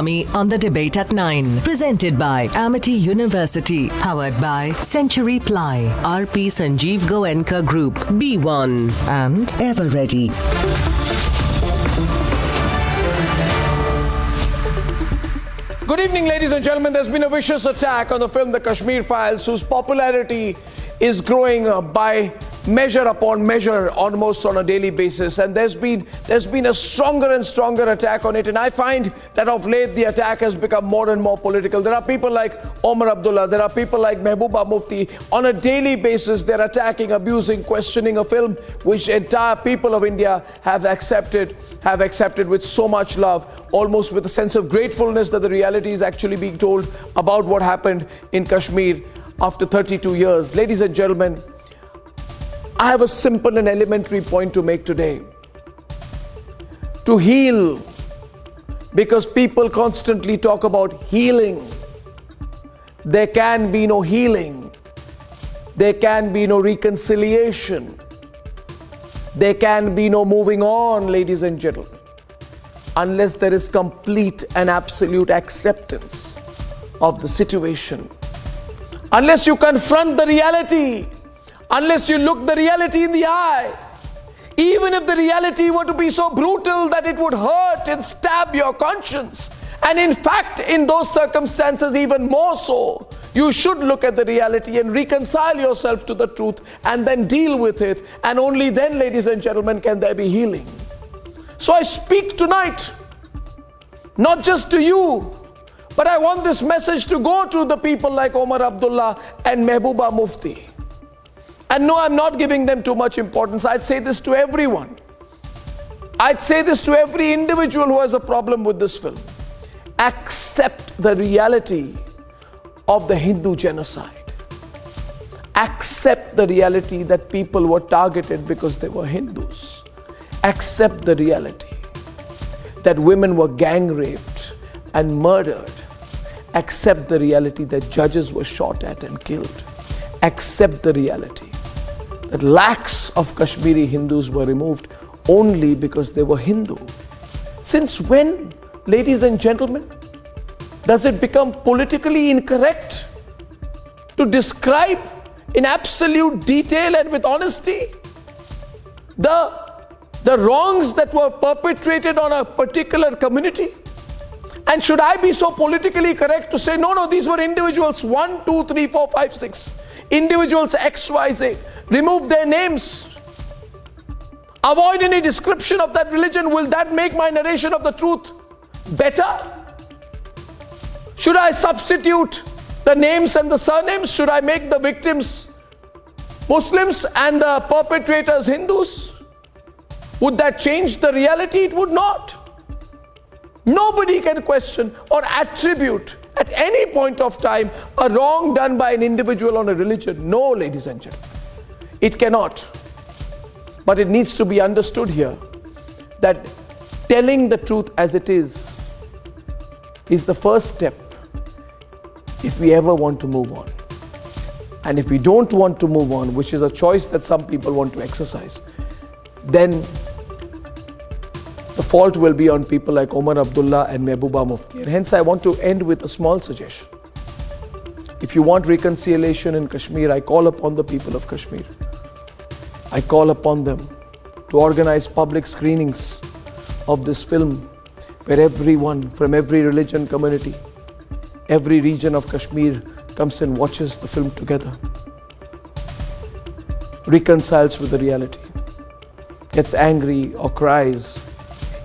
Goswami on the Debate at 9. Presented by Amity University. Powered by Century Ply, RP Sanjeev Goenka Group, B1 and Ever Ready. Good evening, ladies and gentlemen. There's been a vicious attack on the film The Kashmir Files, whose popularity is growing by measure upon measure almost on a daily basis, and there's been a stronger and stronger attack on it, and I find that of late the attack has become more and more political. There are people like Omar Abdullah, there are people like Mehbooba Mufti. On a daily basis they're attacking, abusing, questioning a film which entire people of India have accepted with so much love, almost with a sense of gratefulness that the reality is actually being told about what happened in Kashmir after 32 years. Ladies and gentlemen, I have a simple and elementary point to make today. To heal, because people constantly talk about healing. There can be no healing. There can be no reconciliation. There can be no moving on, ladies and gentlemen, unless there is complete and absolute acceptance of the situation. Unless you confront the reality. Unless you look the reality in the eye, even if the reality were to be so brutal that it would hurt and stab your conscience, and in fact, in those circumstances even more so, you should look at the reality and reconcile yourself to the truth and then deal with it, and only then, ladies and gentlemen, can there be healing. So I speak tonight, not just to you, but I want this message to go to the people like Omar Abdullah and Mehbooba Mufti. And no, I'm not giving them too much importance. I'd say this to everyone. I'd say this to every individual who has a problem with this film. Accept the reality of the Hindu genocide. Accept the reality that people were targeted because they were Hindus. Accept the reality that women were gang raped and murdered. Accept the reality that judges were shot at and killed. Accept the reality that lakhs of Kashmiri Hindus were removed only because they were Hindu. Since when, ladies and gentlemen, does it become politically incorrect to describe in absolute detail and with honesty the wrongs that were perpetrated on a particular community? And should I be so politically correct to say, no, these were individuals 1, 2, 3, 4, 5, 6. Individuals X, Y, Z. Remove their names. Avoid any description of that religion. Will that make my narration of the truth better? Should I substitute the names and the surnames? Should I make the victims Muslims and the perpetrators Hindus? Would that change the reality? It would not. Nobody can question or attribute at any point of time a wrong done by an individual on a religion. No, ladies and gentlemen, it cannot. But it needs to be understood here that telling the truth as it is the first step if we ever want to move on. And if we don't want to move on, which is a choice that some people want to exercise, then the fault will be on people like Omar Abdullah and Mehbooba Mufti. And hence I want to end with a small suggestion. If you want reconciliation in Kashmir, I call upon the people of Kashmir. I call upon them to organize public screenings of this film where everyone from every religion community, every region of Kashmir comes and watches the film together, reconciles with the reality, gets angry or cries.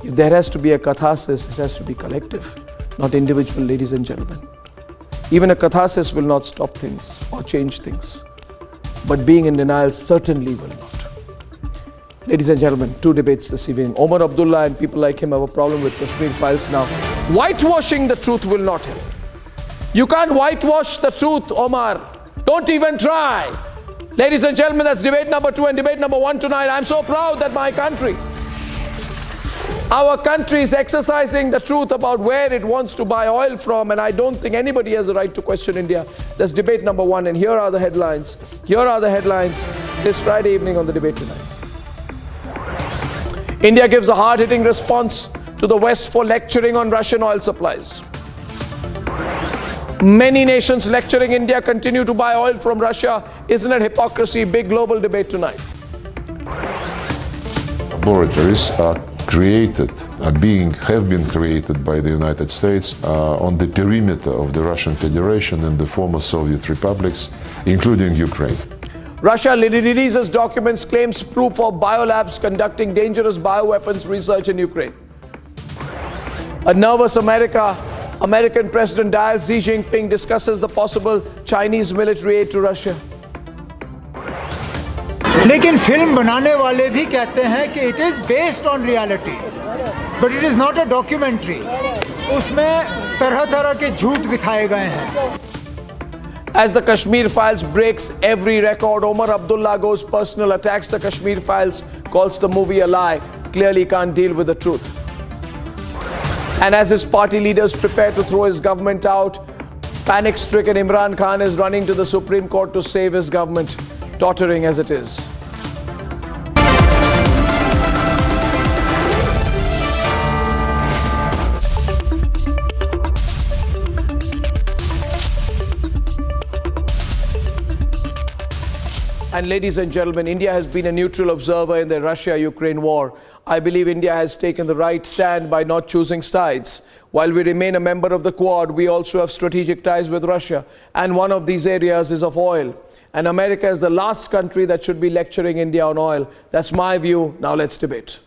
If there has to be a catharsis, it has to be collective, not individual, ladies and gentlemen. Even a catharsis will not stop things or change things, but being in denial certainly will not. Ladies and gentlemen, two debates this evening. Omar Abdullah and people like him have a problem with Kashmir Files now. Whitewashing the truth will not help. You can't whitewash the truth, Omar. Don't even try. Ladies and gentlemen, that's debate number 2 and debate number 1 tonight. I'm so proud that our country is exercising the truth about where it wants to buy oil from, and I don't think anybody has a right to question India. That's debate number 1, and here are the headlines. Here are the headlines this Friday evening on the Debate Tonight. India gives a hard-hitting response to the West for lecturing on Russian oil supplies. Many nations lecturing India continue to buy oil from Russia. Isn't it hypocrisy? Big global debate tonight. Laboratories have been created by the United States on the perimeter of the Russian Federation and the former Soviet republics, including Ukraine. Russia releases documents, claims proof of biolabs conducting dangerous bioweapons research in Ukraine. A nervous American President Xi Jinping discusses the possible Chinese military aid to Russia. लेकिन film बनाने वाले भी कहते हैं कि it is based on reality, but it is not a documentary. उसमें तरह-तरह के झूठ दिखाए गए हैं. As the Kashmir Files breaks every record, Omar Abdullah goes personal, attacks the Kashmir Files, calls the movie a lie, clearly can't deal with the truth. And as his party leaders prepare to throw his government out, panic-stricken Imran Khan is running to the Supreme Court to save his government, tottering as it is. And ladies and gentlemen, India has been a neutral observer in the Russia-Ukraine war. I believe India has taken the right stand by not choosing sides. While we remain a member of the Quad, we also have strategic ties with Russia. And one of these areas is of oil. And America is the last country that should be lecturing India on oil. That's my view. Now let's debate.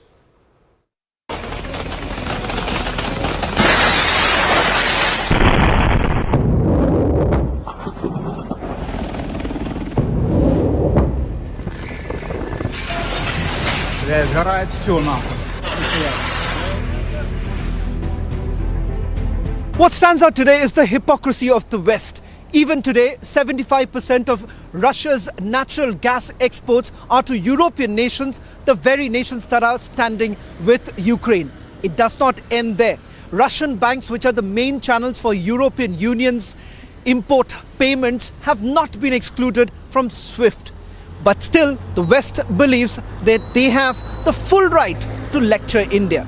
What stands out today is the hypocrisy of the West. Even today, 75% of Russia's natural gas exports are to European nations, the very nations that are standing with Ukraine. It does not end there. Russian banks, which are the main channels for European Union's import payments, have not been excluded from SWIFT. But still, the West believes that they have the full right to lecture India.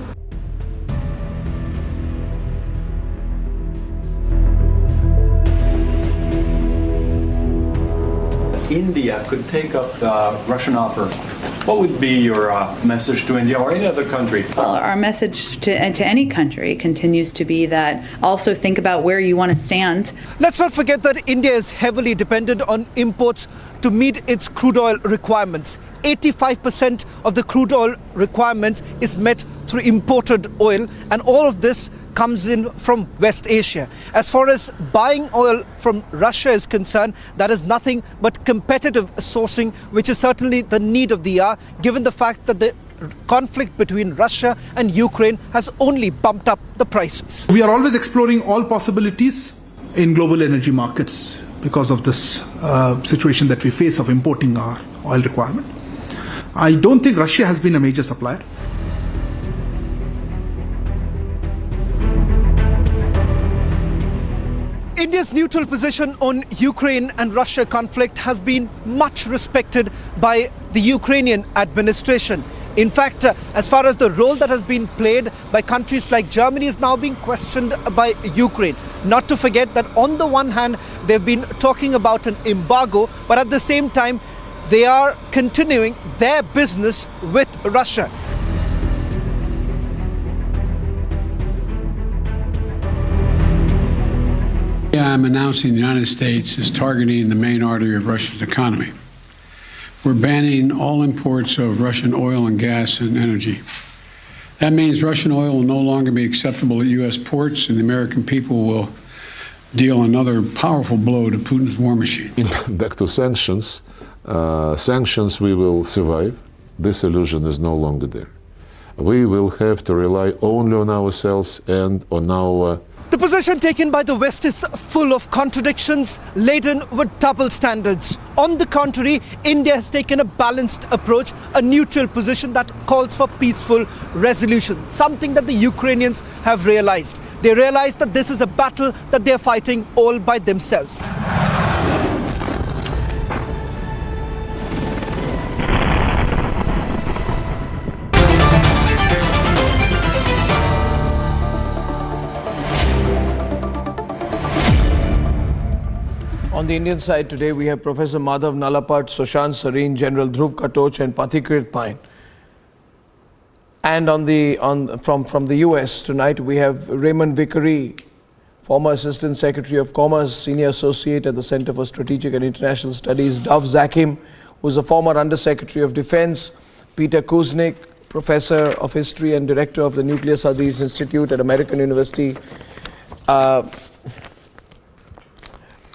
India could take up the Russian offer, what would be your message to India or any other country? Well, our message to any country continues to be that also think about where you want to stand. Let's not forget that India is heavily dependent on imports to meet its crude oil requirements. 85% of the crude oil requirements is met through imported oil, and all of this comes in from West Asia. As far as buying oil from Russia is concerned, that is nothing but competitive sourcing, which is certainly the need of the hour, given the fact that the conflict between Russia and Ukraine has only bumped up the prices. We are always exploring all possibilities in global energy markets because of this situation that we face of importing our oil requirement. I don't think Russia has been a major supplier. India's neutral position on Ukraine and Russia conflict has been much respected by the Ukrainian administration. In fact, as far as the role that has been played by countries like Germany is now being questioned by Ukraine. Not to forget that on the one hand, they've been talking about an embargo, but at the same time, they are continuing their business with Russia. I'm announcing the United States is targeting the main artery of Russia's economy. We're banning all imports of Russian oil and gas and energy. That means Russian oil will no longer be acceptable at U.S. ports, and the American people will deal another powerful blow to Putin's war machine. Back to sanctions. Sanctions we will survive. This illusion is no longer there. We will have to rely only on ourselves and on our... The position taken by the West is full of contradictions, laden with double standards. On the contrary, India has taken a balanced approach, a neutral position that calls for peaceful resolution, something that the Ukrainians have realized. They realize that this is a battle that they're fighting all by themselves. On the Indian side today, we have Professor Madhav Nalapat, Sushant Sareen, General Dhruv Katoch, and Pathikrit Pine. And from the US tonight, we have Raymond Vickery, former Assistant Secretary of Commerce, Senior Associate at the Center for Strategic and International Studies, Dov Zakim, who's a former Undersecretary of Defense, Peter Kuznick, Professor of History and Director of the Nuclear Studies Institute at American University,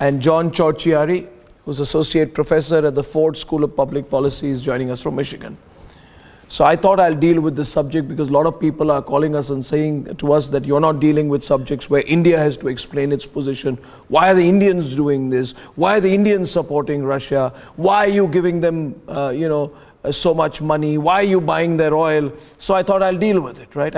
and John Ciorciari, who's Associate Professor at the Ford School of Public Policy, is joining us from Michigan. So I thought I'll deal with this subject because a lot of people are calling us and saying to us that you're not dealing with subjects where India has to explain its position. Why are the Indians doing this? Why are the Indians supporting Russia? Why are you giving them, so much money? Why are you buying their oil? So I thought I'll deal with it, right?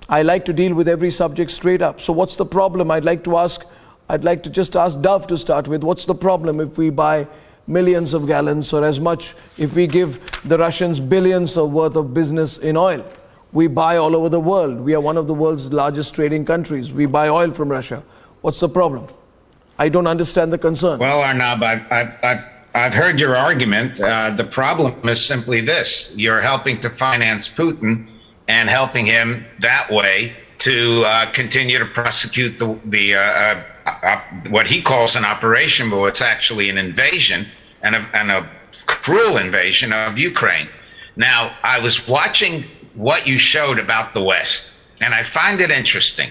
I like to deal with every subject straight up. So what's the problem? I'd like to just ask Dov to start with. What's the problem if we buy millions of gallons or as much, if we give the Russians billions of worth of business in oil? We buy all over the world. We are one of the world's largest trading countries. We buy oil from Russia. What's the problem? I don't understand the concern. Well, Arnab, I've heard your argument. The problem is simply this. You're helping to finance Putin and helping him that way to continue to prosecute what he calls an operation, but it's actually an invasion and a cruel invasion of Ukraine. Now, I was watching what you showed about the West, and I find it interesting.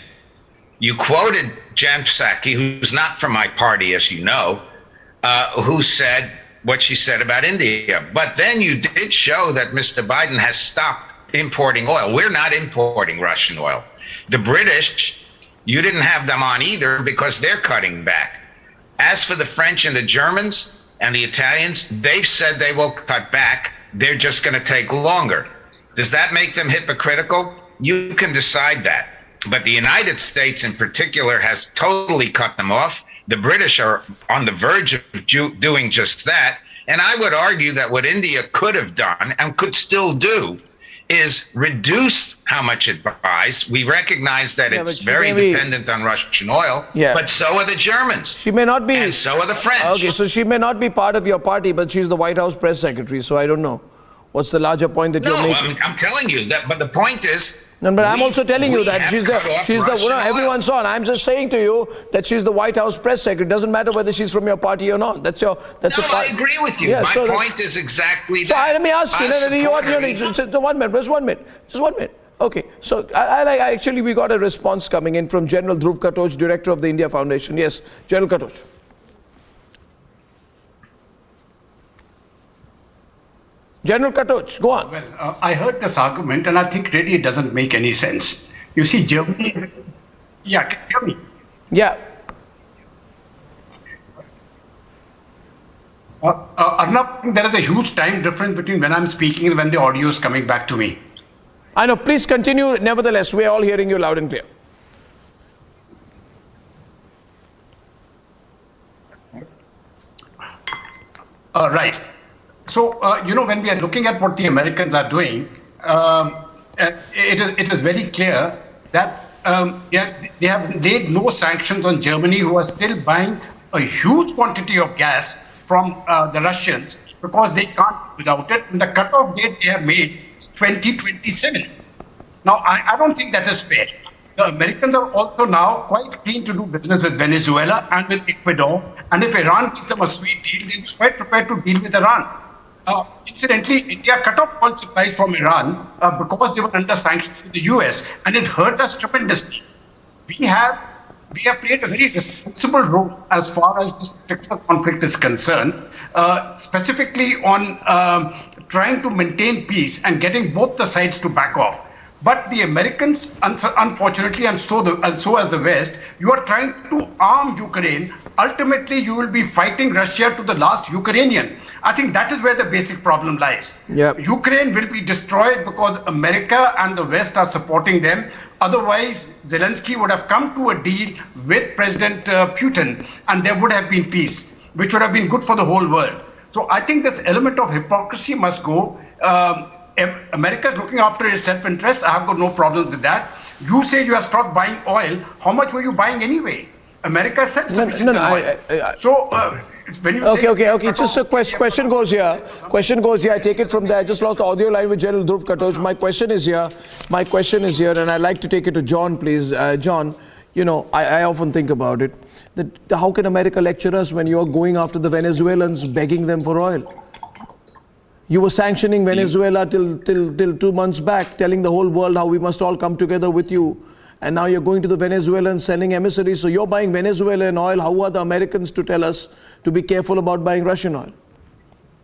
You quoted Jen Psaki, who's not from my party, as you know, who said what she said about India. But then you did show that Mr. Biden has stopped importing oil. We're not importing Russian oil. The British, you didn't have them on either because they're cutting back. As for the French and the Germans and the Italians, they've said they will cut back. They're just going to take longer. Does that make them hypocritical? You can decide that. But the United States in particular has totally cut them off. The British are on the verge of doing just that. And I would argue that what India could have done and could still do is reduce how much it buys. We recognize that it's very dependent on Russian oil, but so are the Germans. She may not be. And so are the French. Okay, so she may not be part of your party, but she's the White House press secretary, so I don't know. What's the larger point that you're making? I'm telling you that, but the point is, no, but I'm also telling you that she's the everyone saw, and I'm just saying to you that she's the White House press secretary. It doesn't matter whether she's from your party or not. I agree with you. My point is exactly that. So let me ask you, just 1 minute. Okay, so actually we got a response coming in from General Dhruv Katoch, Director of the India Foundation. Yes, General Katoch. General Katoch, go on. Well, I heard this argument and I think really it doesn't make any sense. You see, Germany is... Yeah, can you hear me? Yeah. Arnab, there is a huge time difference between when I'm speaking and when the audio is coming back to me. I know, please continue. Nevertheless, we're all hearing you loud and clear. Right. So, when we are looking at what the Americans are doing, it is very clear that they have laid no sanctions on Germany, who are still buying a huge quantity of gas from the Russians because they can't without it. And the cutoff date they have made is 2027. Now, I don't think that is fair. The Americans are also now quite keen to do business with Venezuela and with Ecuador. And if Iran gives them a sweet deal, they'll be quite prepared to deal with Iran. Incidentally, India cut off all supplies from Iran because they were under sanctions with the US, and it hurt us tremendously. We have played a very responsible role as far as this particular conflict is concerned, specifically on trying to maintain peace and getting both the sides to back off. But the Americans, unfortunately, and so as the West, you are trying to arm Ukraine. Ultimately, you will be fighting Russia to the last Ukrainian. I think that is where the basic problem lies. Yep. Ukraine will be destroyed because America and the West are supporting them. Otherwise, Zelensky would have come to a deal with President Putin, and there would have been peace, which would have been good for the whole world. So I think this element of hypocrisy must go. America is looking after its self-interest. I have got no problem with that. You say you have stopped buying oil. How much were you buying anyway? America is self-sufficient. No, when you Okay. Just a question goes here. I take it from there. I just lost the audio line with General Dhruv Katoj. My question is here, and I'd like to take it to John, please. John, I often think about it. That how can America lecture us when you're going after the Venezuelans, begging them for oil? You were sanctioning Venezuela till 2 months back, telling the whole world how we must all come together with you. And now you're going to the Venezuelans, sending emissaries. So you're buying Venezuelan oil. How are the Americans to tell us to be careful about buying Russian oil?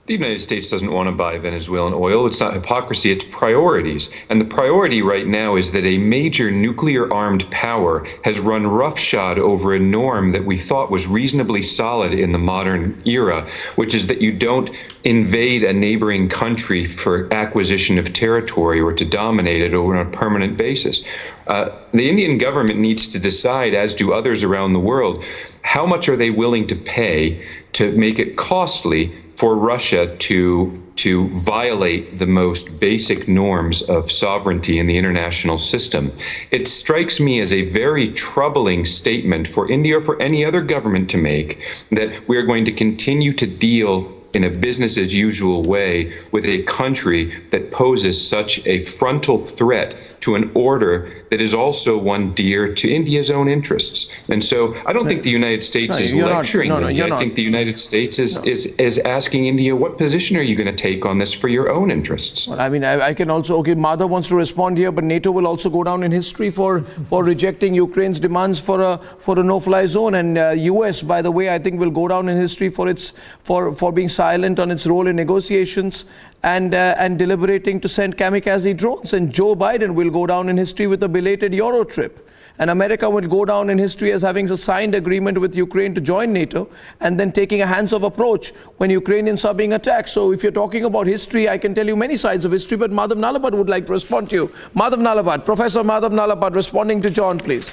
The United States doesn't want to buy Venezuelan oil. It's not hypocrisy, it's priorities. And the priority right now is that a major nuclear-armed power has run roughshod over a norm that we thought was reasonably solid in the modern era, which is that you don't invade a neighboring country for acquisition of territory or to dominate it on a permanent basis. The Indian government needs to decide, as do others around the world, how much are they willing to pay to make it costly for Russia to violate the most basic norms of sovereignty in the international system. It strikes me as a very troubling statement for India or for any other government to make, that we're going to continue to deal in a business as usual way with a country that poses such a frontal threat to an order that is also one dear to India's own interests. And so I don't think the United States is lecturing India. I think the United States is asking India, what position are you going to take on this for your own interests? Well, I mean, I can also, Madhav wants to respond here, but NATO will also go down in history for rejecting Ukraine's demands for a no-fly zone. And US, by the way, I think will go down in history for being silent on its role in negotiations and deliberating to send kamikaze drones. And Joe Biden will go down in history with a belated Euro trip. And America will go down in history as having a signed agreement with Ukraine to join NATO and then taking a hands-off approach when Ukrainians are being attacked. So if you're talking about history, I can tell you many sides of history, but Madhav Nalabad would like to respond to you. Madhav Nalabad, Professor Madhav Nalabad, responding to John, please.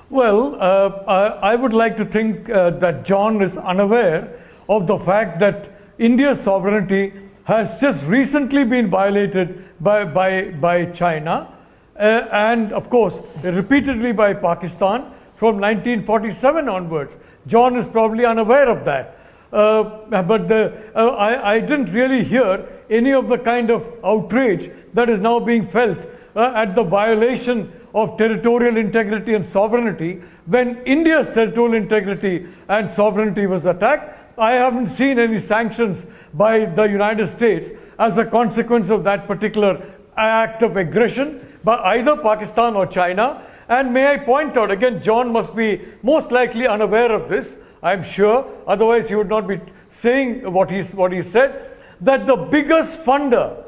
Well, I would like to think that John is unaware of the fact that India's sovereignty has just recently been violated by China and, of course, repeatedly by Pakistan from 1947 onwards. John is probably unaware of that. But I didn't really hear any of the kind of outrage that is now being felt at the violation of territorial integrity and sovereignty when India's territorial integrity and sovereignty was attacked. I haven't seen any sanctions by the United States as a consequence of that particular act of aggression by either Pakistan or China. And may I point out, again, John must be most likely unaware of this, I'm sure, otherwise he would not be saying what he said, that the biggest funder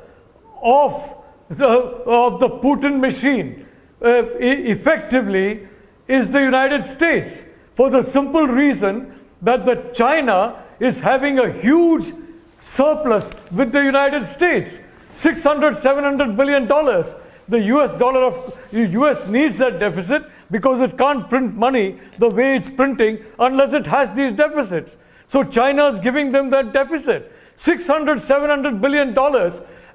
of the Putin machine effectively is the United States, for the simple reason that China is having a huge surplus with the United States, $600–700 billion. The US needs that deficit because it can't print money the way it's printing unless it has these deficits. So China is giving them that deficit, $600–700 billion,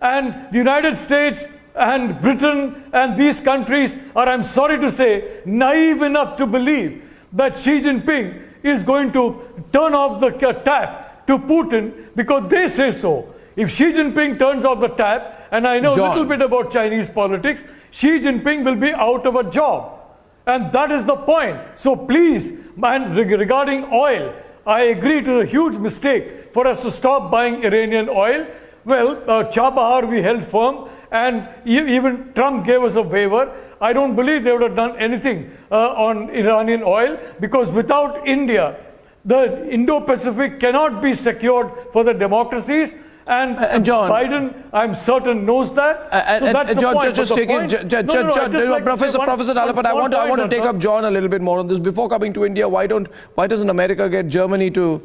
and the United States and Britain and these countries are, I'm sorry to say, naive enough to believe that Xi Jinping is going to turn off the tap to Putin because they say so. If Xi Jinping turns off the tap, and I know a little bit about Chinese politics, Xi Jinping will be out of a job. And that is the point. So please, man, regarding oil, I agree to a huge mistake for us to stop buying Iranian oil. Well, Chabahar we held firm, and even Trump gave us a waiver. I don't believe they would have done anything on Iranian oil, because without India, the Indo-Pacific cannot be secured for the democracies. And John, Biden, I'm certain, knows that. So that's the John, point. just taking Professor Nalapad, I want to take up John a little bit more on this. Before coming to India, why doesn't America get Germany to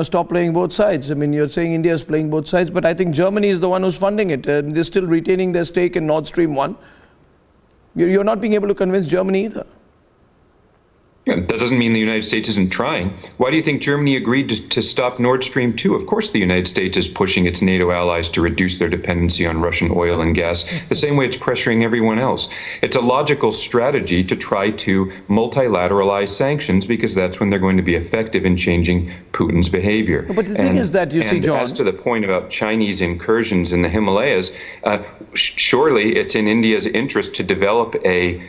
stop playing both sides? I mean, you're saying India is playing both sides, but I think Germany is the one who's funding it. They're still retaining their stake in Nord Stream 1. You're not being able to convince Germany either. Yeah, that doesn't mean the United States isn't trying. Why do you think Germany agreed to stop Nord Stream 2? Of course the United States is pushing its NATO allies to reduce their dependency on Russian oil and gas, the same way it's pressuring everyone else. It's a logical strategy to try to multilateralize sanctions because that's when they're going to be effective in changing Putin's behavior. But the thing is that, you see, John, as to the point about Chinese incursions in the Himalayas, surely it's in India's interest to develop a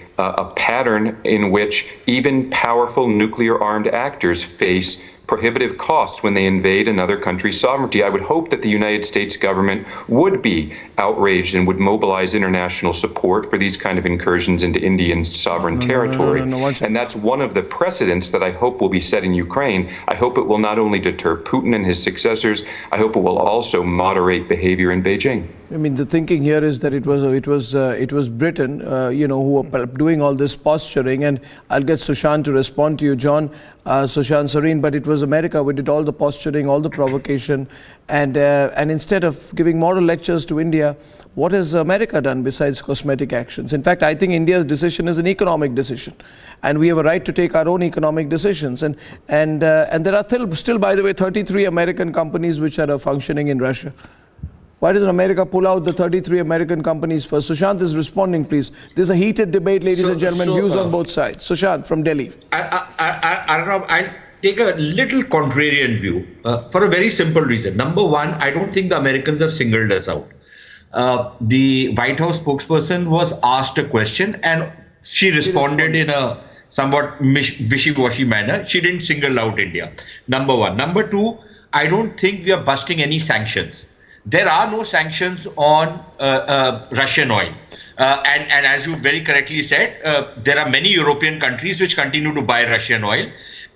pattern in which even powerful nuclear-armed actors face prohibitive costs when they invade another country's sovereignty. I would hope that the United States government would be outraged and would mobilize international support for these kind of incursions into Indian sovereign territory. And that's one of the precedents that I hope will be set in Ukraine. I hope it will not only deter Putin and his successors, I hope it will also moderate behavior in Beijing. I mean, the thinking here is that it was Britain, who were doing all this posturing, and I'll get Sushant to respond to you, John, Sushant Sareen, but it was America who did all the posturing, all the provocation, and instead of giving moral lectures to India, what has America done besides cosmetic actions? In fact, I think India's decision is an economic decision, and we have a right to take our own economic decisions. And there are still, by the way, 33 American companies which are functioning in Russia. Why doesn't America pull out the 33 American companies first? Sushant is responding, please. There's a heated debate, ladies and gentlemen, views on both sides. Sushant from Delhi. Arnab, I'll take a little contrarian view for a very simple reason. Number one, I don't think the Americans have singled us out. The White House spokesperson was asked a question and she responded in a somewhat wishy-washy manner. She didn't single out India. Number one. Number two, I don't think we are busting any sanctions. There are no sanctions on Russian oil. And as you very correctly said, there are many European countries which continue to buy Russian oil.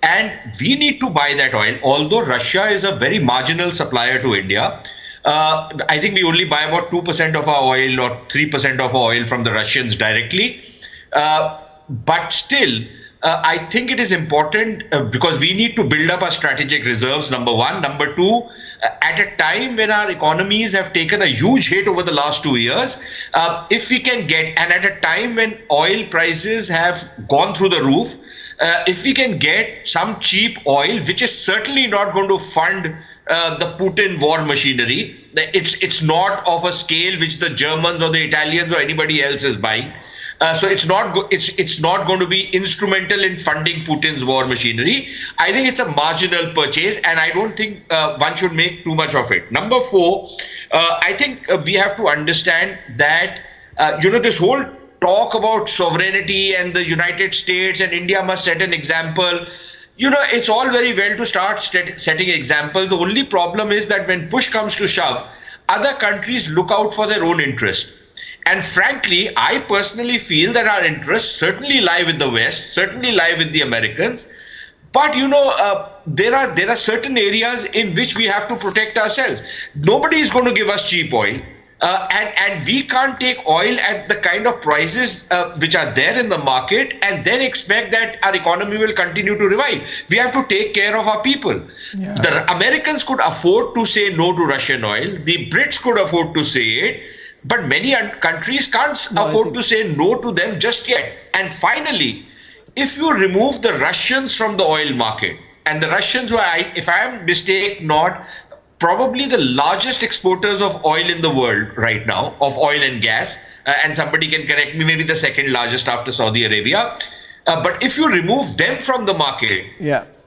And we need to buy that oil. Although Russia is a very marginal supplier to India, I think we only buy about 2% of our oil or 3% of our oil from the Russians directly. But still, I think it is important because we need to build up our strategic reserves, number one. Number two, at a time when our economies have taken a huge hit over the last 2 years, if we can get, and at a time when oil prices have gone through the roof, if we can get some cheap oil, which is certainly not going to fund the Putin war machinery, it's not of a scale which the Germans or the Italians or anybody else is buying. So it's not going to be instrumental in funding Putin's war machinery. I think it's a marginal purchase, and I don't think one should make too much of it. Number four, I think we have to understand that this whole talk about sovereignty and the United States and India must set an example. It's all very well to start setting examples. The only problem is that when push comes to shove, other countries look out for their own interest. And frankly, I personally feel that our interests certainly lie with the West, certainly lie with the Americans. But, there are certain areas in which we have to protect ourselves. Nobody is going to give us cheap oil. And we can't take oil at the kind of prices which are there in the market and then expect that our economy will continue to revive. We have to take care of our people. Yeah. The Americans could afford to say no to Russian oil. The Brits could afford to say it. But many countries can't afford to say no to them just yet. And finally, if you remove the Russians from the oil market, and the Russians were, if I am mistaken not, probably the largest exporters of oil in the world right now, of oil and gas, and somebody can correct me, maybe the second largest after Saudi Arabia. But if you remove them from the market,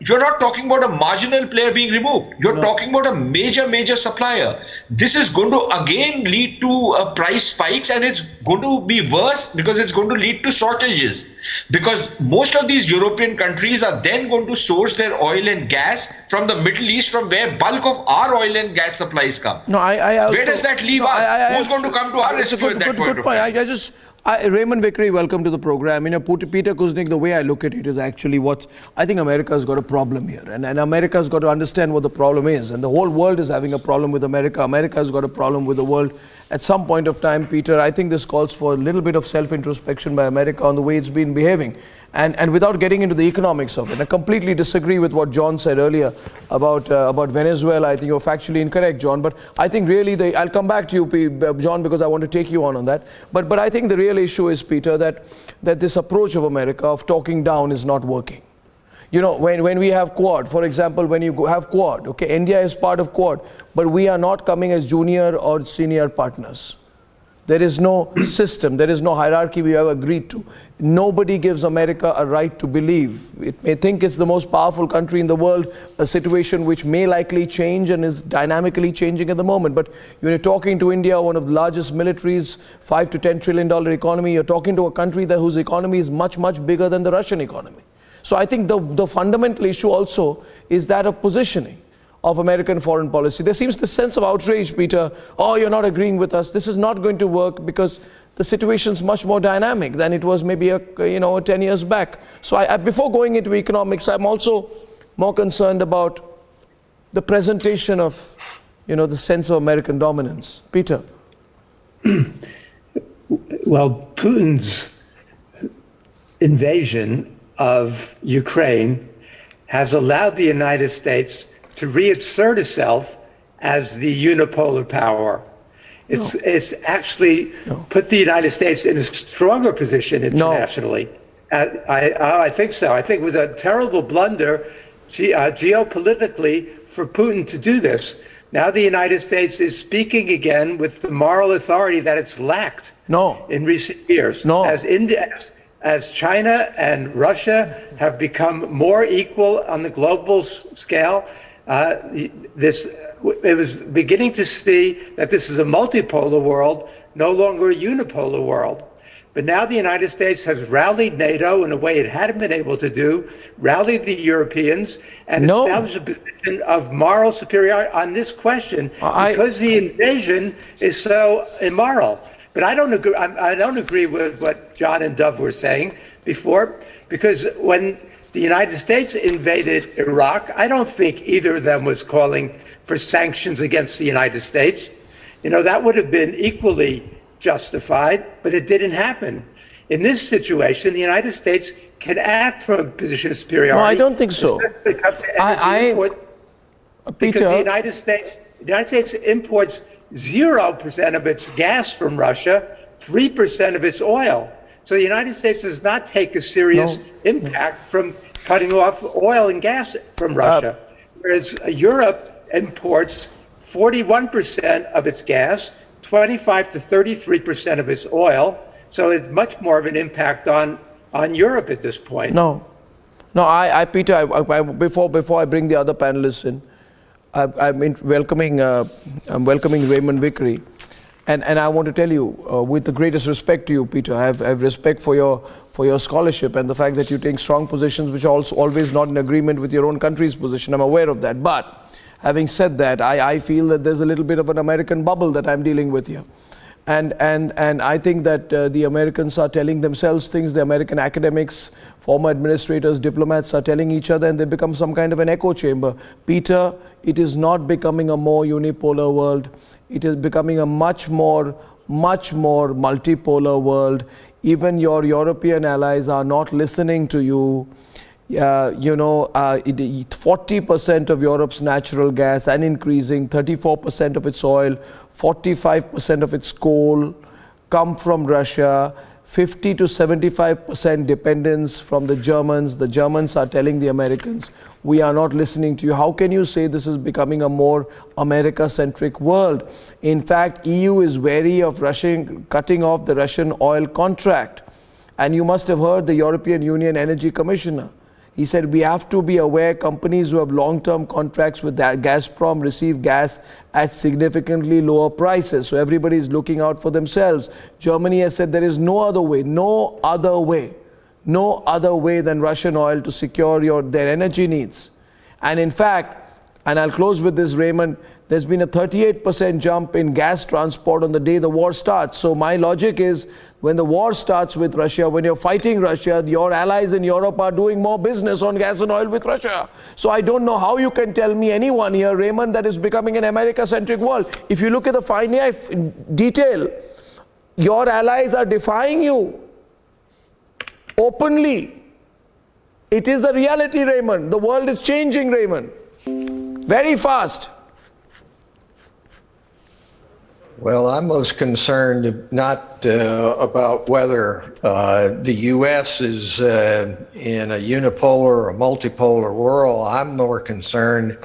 you're not talking about a marginal player being removed. You're talking about a major supplier. This is going to again lead to price spikes, and it's going to be worse because it's going to lead to shortages. Because most of these European countries are then going to source their oil and gas from the Middle East, from where bulk of our oil and gas supplies come. Where does that leave us? Who's going to come to our rescue at that point of time? Raymond Vickery, welcome to the program. Peter Kuznick, the way I look at it is actually I think America's got a problem here. And America's got to understand what the problem is. And the whole world is having a problem with America. America's got a problem with the world. At some point of time, Peter, I think this calls for a little bit of self-introspection by America on the way it's been behaving. And without getting into the economics of it. I completely disagree with what John said earlier about Venezuela. I think you're factually incorrect, John. But I think really, I'll come back to you, John, because I want to take you on that. But I think the real issue is, Peter, that this approach of America of talking down is not working. You know, when we have Quad, for example, when you have Quad, okay, India is part of Quad, but we are not coming as junior or senior partners. There is no system, there is no hierarchy we have agreed to. Nobody gives America a right to believe. It may think it's the most powerful country in the world, a situation which may likely change and is dynamically changing at the moment. But when you're talking to India, one of the largest militaries, $5 to $10 trillion economy, you're talking to a country whose economy is much, much bigger than the Russian economy. So I think the fundamental issue also is that of positioning of American foreign policy. There seems this sense of outrage, Peter, oh, you're not agreeing with us. This is not going to work because the situation is much more dynamic than it was maybe 10 years back. So before going into economics, I'm also more concerned about the presentation of, the sense of American dominance. Peter. Well, Putin's invasion of Ukraine has allowed the United States to reassert itself as the unipolar power. It's actually put the United States in a stronger position internationally. I think so. I think it was a terrible blunder geopolitically for Putin to do this. Now the United States is speaking again with the moral authority that it's lacked in recent years. As China and Russia have become more equal on the global scale, it was beginning to see that this is a multipolar world, no longer a unipolar world. But now the United States has rallied NATO in a way it hadn't been able to do, rallied the Europeans, and established a position of moral superiority on this question because the invasion is so immoral. But I don't agree with what John and Dov were saying before, because when the United States invaded Iraq, I don't think either of them was calling for sanctions against the United States. That would have been equally justified, but it didn't happen. In this situation, the United States can act from a position of superiority. No, I don't think so. Because the United States imports 0% of its gas from Russia, 3% of its oil. So the United States does not take a serious impact from cutting off oil and gas from Russia, whereas Europe imports 41% of its gas, 25 to 33% of its oil. So it's much more of an impact on Europe at this point. Peter, before I bring the other panelists in, I'm welcoming Raymond Vickery. And I want to tell you, with the greatest respect to you, Peter, I have respect for your scholarship and the fact that you take strong positions which are also always not in agreement with your own country's position. I'm aware of that. But having said that, I feel that there's a little bit of an American bubble that I'm dealing with here. And I think that the Americans are telling themselves things, the American academics, former administrators, diplomats are telling each other, and they become some kind of an echo chamber. Peter, it is not becoming a more unipolar world. It is becoming a much more multipolar world. Even your European allies are not listening to you. 40% of Europe's natural gas and increasing, 34% of its oil, 45% of its coal come from Russia, 50 to 75% dependence from the Germans. The Germans are telling the Americans, we are not listening to you. How can you say this is becoming a more America-centric world? In fact, EU is wary of cutting off the Russian oil contract. And you must have heard the European Union Energy Commissioner. He said, we have to be aware companies who have long-term contracts with Gazprom receive gas at significantly lower prices. So everybody is looking out for themselves. Germany has said there is no other way than Russian oil to secure their energy needs. And in fact, and I'll close with this, Raymond, there's been a 38% jump in gas transport on the day the war starts. So my logic is, when the war starts with Russia, when you're fighting Russia, your allies in Europe are doing more business on gas and oil with Russia. So I don't know how you can tell me, anyone here, Raymond, that is becoming an America-centric world. If you look at the finite detail, your allies are defying you openly. It is the reality, Raymond. The world is changing, Raymond, very fast. Well, I'm most concerned not about whether the U.S. is in a unipolar or multipolar world. I'm more concerned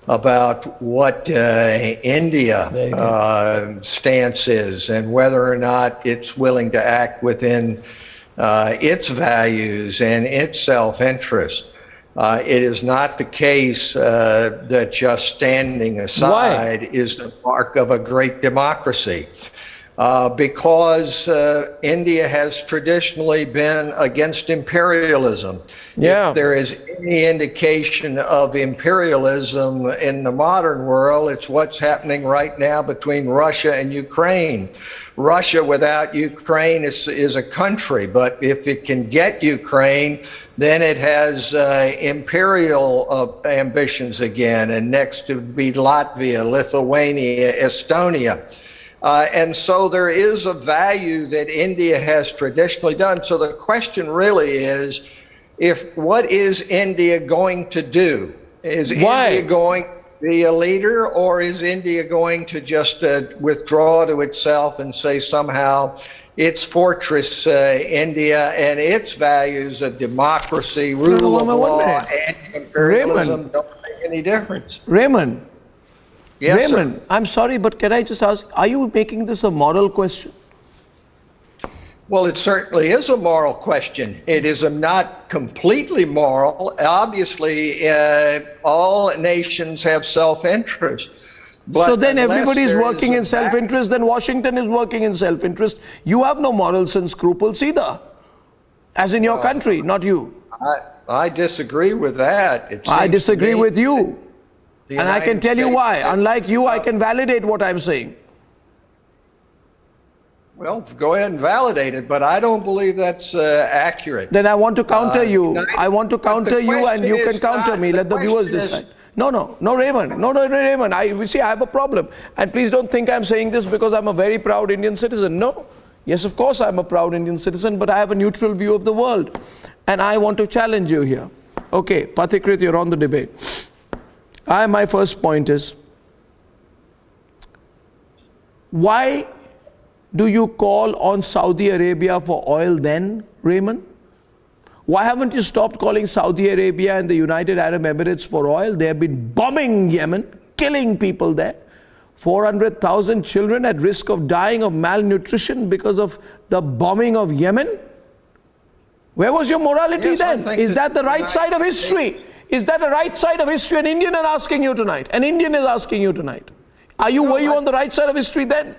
about what India stance is and whether or not it's willing to act within its values and its self-interest. It is not the case that just standing aside is the mark of a great democracy, because India has traditionally been against imperialism. If there is any indication of imperialism in the modern world, it's what's happening right now between Russia and Ukraine. Russia without Ukraine is a country, but if it can get Ukraine, then it has imperial ambitions again, and next would be Latvia, Lithuania, Estonia. And so there is a value that India has traditionally done. So the question really is, what is India going to do? Is India going to be a leader, or is India going to just withdraw to itself and say somehow its fortress, India, and its values of democracy, rule of law, and imperialism don't make any difference? Raymond. Yes, Raymond, sir. I'm sorry, but can I just ask, are you making this a moral question? Well, it certainly is a moral question. It is not completely moral. Obviously, all nations have self-interest. So then everybody is working in self-interest, then Washington is working in self-interest. You have no morals and scruples either, as in your country, not you. I disagree with that. I disagree with you. And I can tell you why. Unlike you, I can validate what I'm saying. Well, go ahead and validate it, but I don't believe that's accurate. Then I want to counter you. I want to counter you, and you can counter me. Let the viewers decide. No, Raymond. No, Raymond. I have a problem. And please don't think I'm saying this because I'm a very proud Indian citizen. No. Yes, of course I'm a proud Indian citizen, but I have a neutral view of the world. And I want to challenge you here. Okay, Pathikrit, you're on the debate. My first point is, why do you call on Saudi Arabia for oil then, Raymond? Why haven't you stopped calling Saudi Arabia and the United Arab Emirates for oil? They have been bombing Yemen, killing people there. 400,000 children at risk of dying of malnutrition because of the bombing of Yemen. Where was your morality then? Is that the right side of history? Is that the right side of history? An Indian is asking you tonight. Were you on the right side of history then?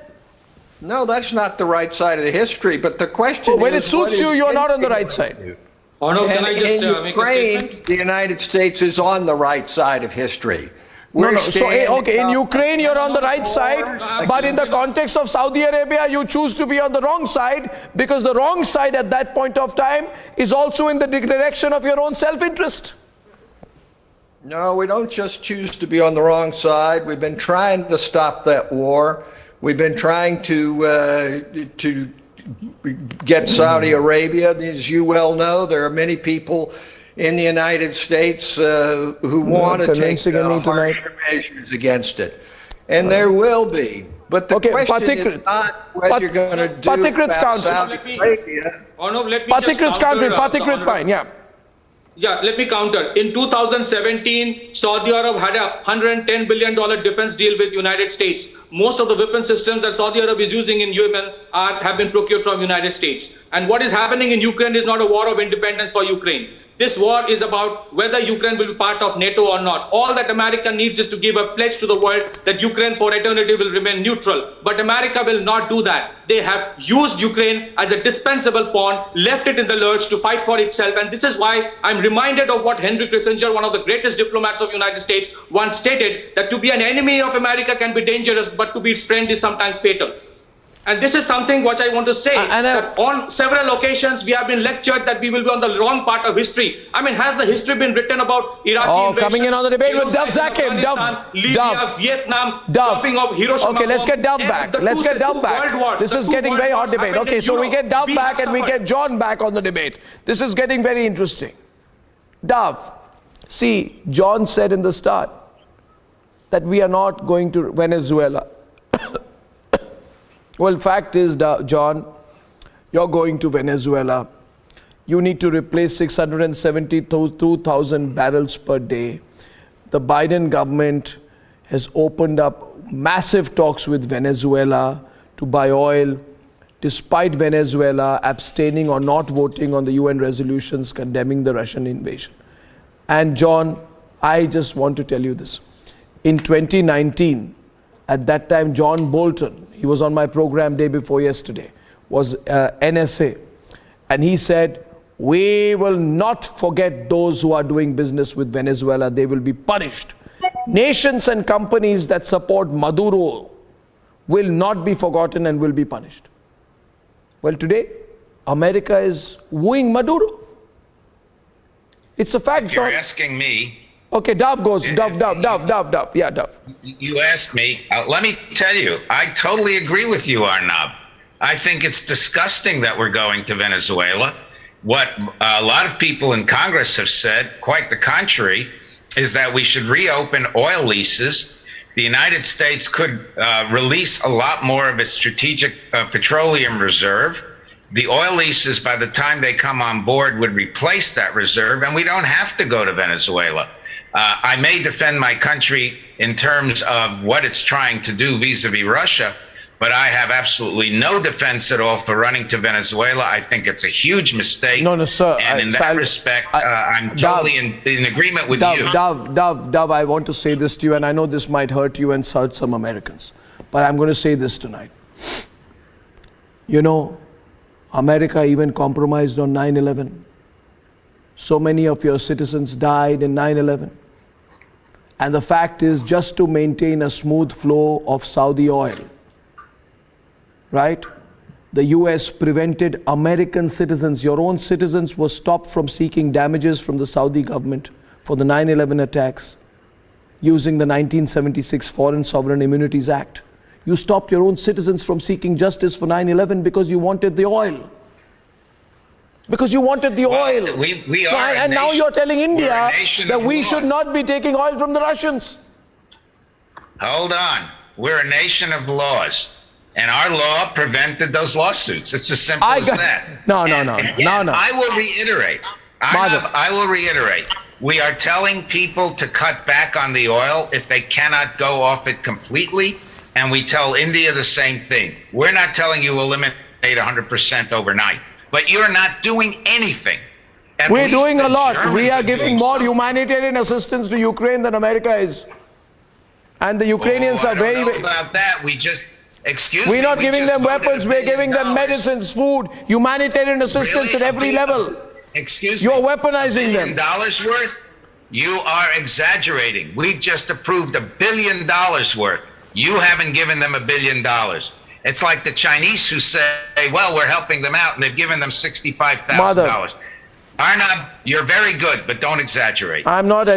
No, that's not the right side of the history, but the question is... When it suits you, you're not on the right side. Arnab, can I just make a statement? The United States is on the right side of history. In Ukraine you're on the right side, but in the context of Saudi Arabia you choose to be on the wrong side, because the wrong side at that point of time is also in the direction of your own self-interest. No, we don't just choose to be on the wrong side. We've been trying to stop that war. We've been trying to get Saudi Arabia. As you well know, there are many people in the United States who want to take harsher measures against it. And there will be. But the question is not what you're going to do about Saudi Arabia. Pathikrit's country. Pathikrit fine, yeah. Yeah, let me counter. In 2017, Saudi Arab had a $110 billion defense deal with the United States. Most of the weapon systems that Saudi Arabia is using in Yemen have been procured from the United States. And what is happening in Ukraine is not a war of independence for Ukraine. This war is about whether Ukraine will be part of NATO or not. All that America needs is to give a pledge to the world that Ukraine for eternity will remain neutral. But America will not do that. They have used Ukraine as a dispensable pawn, left it in the lurch to fight for itself. And this is why I'm reminded of what Henry Kissinger, one of the greatest diplomats of the United States, once stated, that to be an enemy of America can be dangerous, but to be its friend is sometimes fatal. And this is something which I want to say, that on several occasions we have been lectured that we will be on the wrong part of history. I mean, has the history been written about Iraqi invasion, coming in on the debate with Dov Zakir. Libya, Vietnam, bombing of Hiroshima. Okay, let's get Dov back. Let's get Dov back. This is getting very hot debate. Okay, so we get Dov back and we get John back on the debate. This is getting very interesting. Dov, see, John said in the start that we are not going to Venezuela. Well, fact is, John, you're going to Venezuela. You need to replace 672,000 barrels per day. The Biden government has opened up massive talks with Venezuela to buy oil, despite Venezuela abstaining or not voting on the UN resolutions condemning the Russian invasion. And John, I just want to tell you this. In 2019, at that time, John Bolton, he was on my program day before yesterday, was NSA. And he said, we will not forget those who are doing business with Venezuela. They will be punished. Nations and companies that support Maduro will not be forgotten and will be punished. Well, today, America is wooing Maduro. It's a fact, John. You're asking me. Okay, Dove goes. Dove. Yeah, Dove. You asked me. Let me tell you, I totally agree with you, Arnab. I think it's disgusting that we're going to Venezuela. What a lot of people in Congress have said, quite the contrary, is that we should reopen oil leases. The United States could release a lot more of its strategic petroleum reserve. The oil leases, by the time they come on board, would replace that reserve, and we don't have to go to Venezuela. I may defend my country in terms of what it's trying to do vis-a-vis Russia, but I have absolutely no defense at all for running to Venezuela. I think it's a huge mistake. No, sir. And in that respect, I'm totally in agreement with you. Dove, I want to say this to you, and I know this might hurt you and hurt some Americans, but I'm going to say this tonight. You know, America even compromised on 9/11. So many of your citizens died in 9/11. And the fact is, just to maintain a smooth flow of Saudi oil, right? The US prevented American citizens, your own citizens, were stopped from seeking damages from the Saudi government for the 9/11 attacks using the 1976 Foreign Sovereign Immunities Act. You stopped your own citizens from seeking justice for 9/11 because you wanted the oil. Because you wanted the oil. We are and now you're telling India that we laws. should not be taking oil from the Russians. Hold on. We're a nation of laws. And our law prevented those lawsuits. It's as simple as that. No. I will reiterate. I will reiterate. We are telling people to cut back on the oil if they cannot go off it completely. And we tell India the same thing. We're not telling you eliminate 100% overnight. But you're not doing anything. We're doing a lot. We are giving more humanitarian assistance to Ukraine than America is. And the Ukrainians are very... I don't know about that. We just... We're not giving them weapons, we're giving them medicines, food, humanitarian assistance at every level. Excuse me. You're weaponizing them. $1 billion worth? You are exaggerating. We've just approved $1 billion worth. You haven't given them $1 billion. It's like the Chinese who say, well, we're helping them out, and they've given them $65,000. Arnab, you're very good, but don't exaggerate. I'm not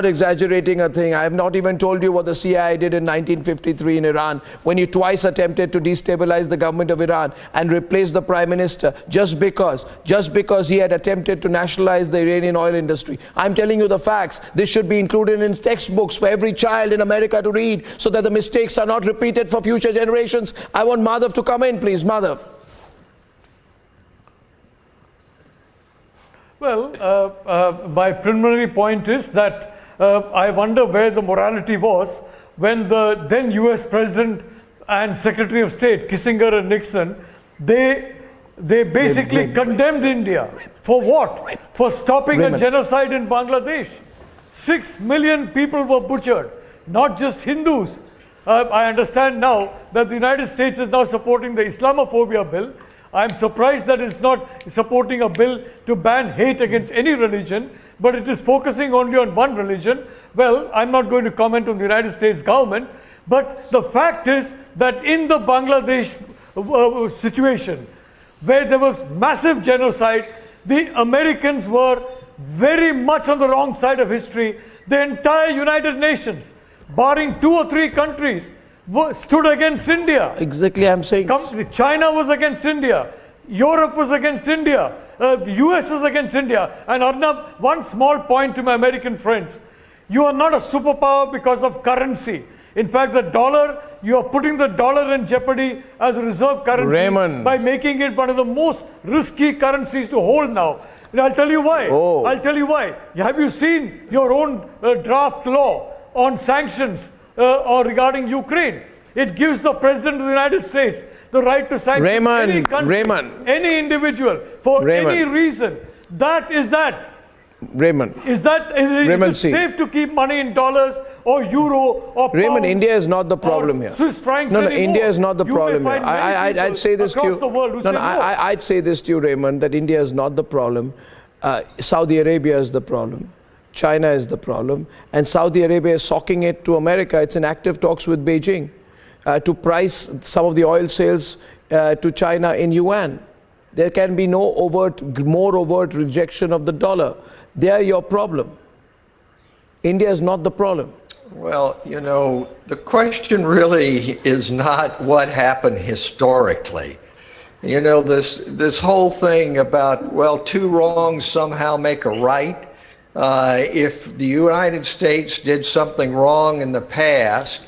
exaggerating a thing. I have not even told you what the CIA did in 1953 in Iran, when he twice attempted to destabilize the government of Iran and replace the prime minister just because he had attempted to nationalize the Iranian oil industry. I'm telling you the facts. This should be included in textbooks for every child in America to read so that the mistakes are not repeated for future generations. I want Madhav to come in, please. Madhav. Well, my preliminary point is that I wonder where the morality was when the then US President and Secretary of State, Kissinger and Nixon, they basically condemned India. For what? For stopping a genocide in Bangladesh. 6 million people were butchered, not just Hindus. I understand now that the United States is now supporting the Islamophobia bill. I'm surprised that it's not supporting a bill to ban hate against any religion, but it is focusing only on one religion. Well, I'm not going to comment on the United States government, but the fact is that in the Bangladesh situation, where there was massive genocide, the Americans were very much on the wrong side of history. The entire United Nations, barring 2 or 3 countries, stood against India. Exactly, I'm saying. China was against India. Europe was against India. The US was against India. And Arnab, one small point to my American friends. You are not a superpower because of currency. In fact, the dollar, you are putting the dollar in jeopardy as a reserve currency Raymond. by making it one of the most risky currencies to hold now. And I'll tell you why. Oh. I'll tell you why. Have you seen your own draft law on sanctions or regarding Ukraine? It gives the President of the United States the right to sanction any country, any individual, for any reason. That is that. Raymond. Is it safe to keep money in dollars or euro or pounds? Raymond, India is not the problem here. Swiss francs No, anymore? India is not the You problem may here. find many I'd say this to you. across the world who say no. I'd say this to you, Raymond, that India is not the problem. Saudi Arabia is the problem. China is the problem. And Saudi Arabia is socking it to America. It's in active talks with Beijing to price some of the oil sales to China in yuan. There can be no more overt rejection of the dollar. They are your problem. India is not the problem. Well, you know, the question really is not what happened historically. You know, this whole thing about, well, two wrongs somehow make a right. If the United States did something wrong in the past,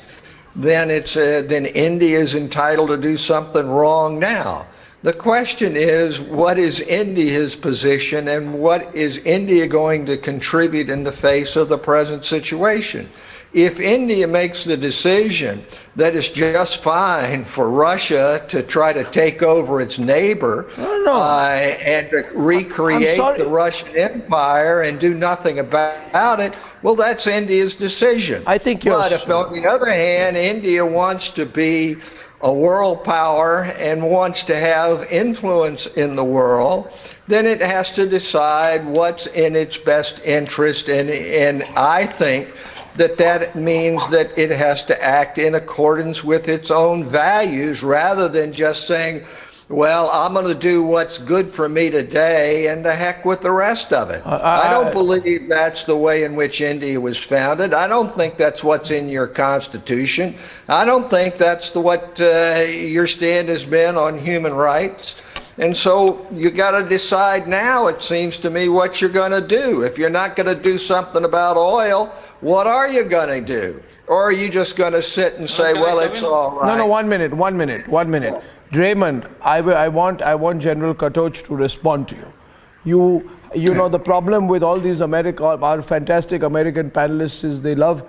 then then India is entitled to do something wrong now. The question is, what is India's position and what is India going to contribute in the face of the present situation? If India makes the decision that it's just fine for Russia to try to take over its neighbor and to recreate the Russian Empire and do nothing about it, well, that's India's decision. I think you're... But if, on the other hand, India wants to be a world power and wants to have influence in the world, then it has to decide what's in its best interest. And I think that means that it has to act in accordance with its own values rather than just saying, well, I'm going to do what's good for me today and the heck with the rest of it. I don't believe that's the way in which India was founded. I don't think that's what's in your constitution. I don't think that's what your stand has been on human rights. And so you got to decide now, it seems to me, what you're going to do. If you're not going to do something about oil, what are you going to do? Or are you just going to sit and say, well, it's all right? No, 1 minute. Raymond, I want General Katoch to respond to you. You know, the problem with all these our fantastic American panelists is they love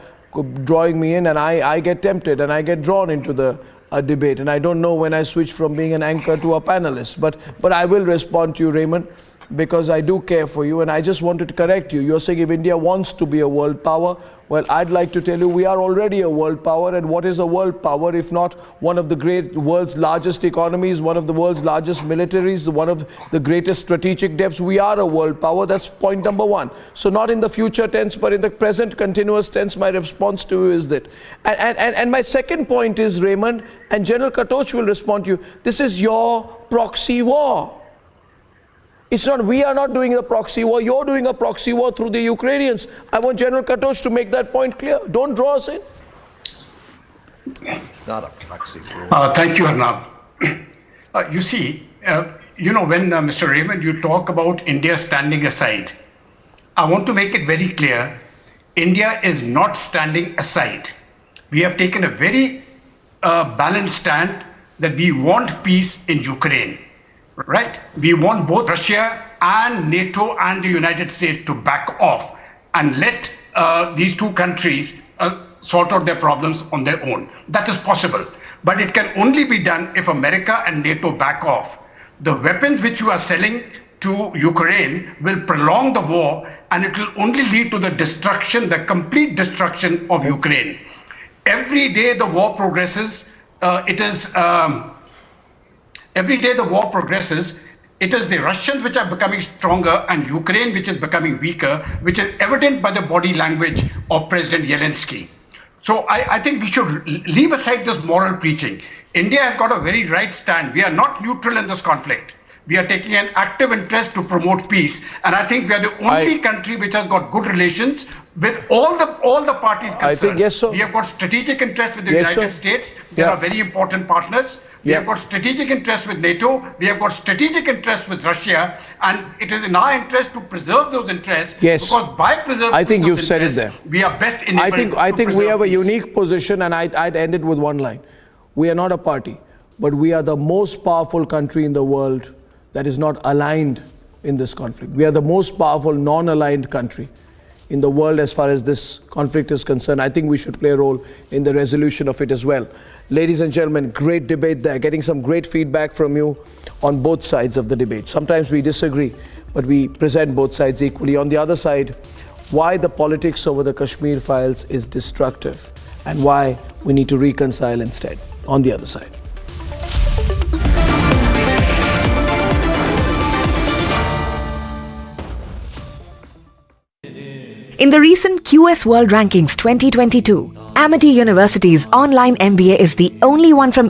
drawing me in, and I get tempted and I get drawn into the debate, and I don't know when I switch from being an anchor to a panelist. But I will respond to you, Raymond, because I do care for you, and I just wanted to correct you. You're saying if India wants to be a world power, well, I'd like to tell you we are already a world power, and what is a world power if not one of the world's largest economies, one of the world's largest militaries, one of the greatest strategic depths? We are a world power. That's point number one. So not in the future tense, but in the present continuous tense, my response to you is that. And my second point is, Raymond, and General Katoch will respond to you, this is your proxy war. It's not, we are not doing a proxy war, you're doing a proxy war through the Ukrainians. I want General Katoch to make that point clear. Don't draw us in. It's not a proxy war. Thank you, Arnab. You see, when Mr. Raymond, you talk about India standing aside, I want to make it very clear, India is not standing aside. We have taken a very balanced stand that we want peace in Ukraine. Right? We want both Russia and NATO and the United States to back off and let these two countries sort out their problems on their own. That is possible. But it can only be done if America and NATO back off. The weapons which you are selling to Ukraine will prolong the war, and it will only lead to the destruction, the complete destruction of Ukraine. Every day the war progresses, Every day the war progresses, it is the Russians which are becoming stronger and Ukraine which is becoming weaker, which is evident by the body language of President Zelensky. So I think we should leave aside this moral preaching. India has got a very right stand. We are not neutral in this conflict. we are taking an active interest to promote peace. And I think we are the only country which has got good relations with all the parties concerned. I think, yes, sir. We have got strategic interest with the Yes, United sir. States. They are very important partners. We have got strategic interest with NATO. We have got strategic interest with Russia. And it is in our interest to preserve those interests. Yes. Because by preserving I think those you've said it interests, there. we are best enabled I think we have a peace. unique position, and I'd end it with one line. We are not a party, but we are the most powerful country in the world that is not aligned in this conflict. We are the most powerful non-aligned country in the world as far as this conflict is concerned. I think we should play a role in the resolution of it as well. Ladies and gentlemen, great debate there. Getting some great feedback from you on both sides of the debate. Sometimes we disagree, but we present both sides equally. On the other side, why the politics over the Kashmir files is destructive and why we need to reconcile instead. On the other side. In the recent QS World Rankings 2022, Amity University's online MBA is the only one from